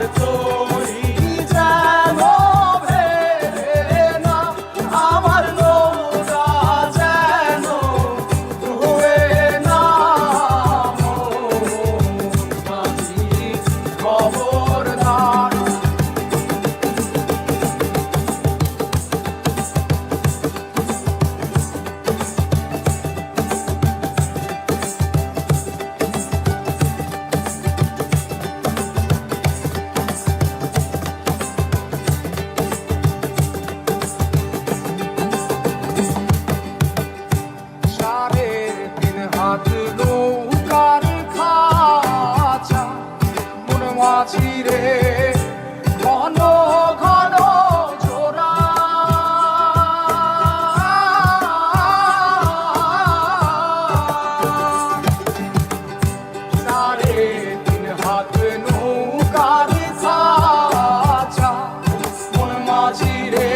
আমার তরি যেন ভেড়ে না, আমার নৌকা যেন ডুবে না। মাঝি খবরদার। হাত নৌকার খাঁচা মন মাঝি রে ঘন ঘন জোড়া। সাড়ে তিন হাত নৌকার খাঁচা মন মাঝি রে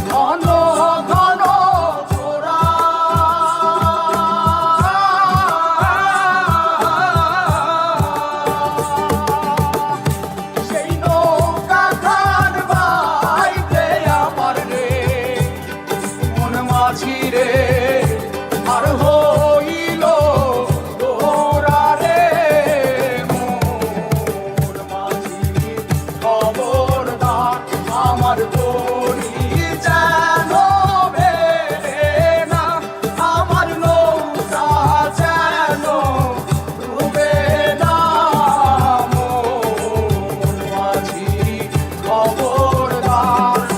ঘন ঘন জোড়া। মাঝিরে আর হইল গোরা রে মোর মাঝি খবরদার। আমার তরি যেন ভেড়ে না, আমার নৌকা যেন ডুবে না। মোর মাঝি খবরদার।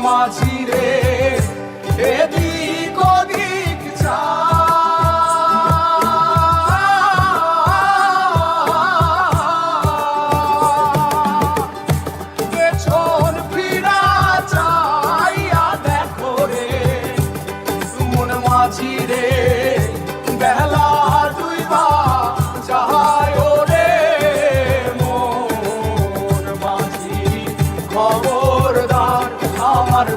মাঝিরে এদিক ওদিক যা, পেছন ফিরা চাইয়া দেখো রে মন মাঝিরে বেলা ডুইবা যায় রে মন মাঝি খবরদার। আমার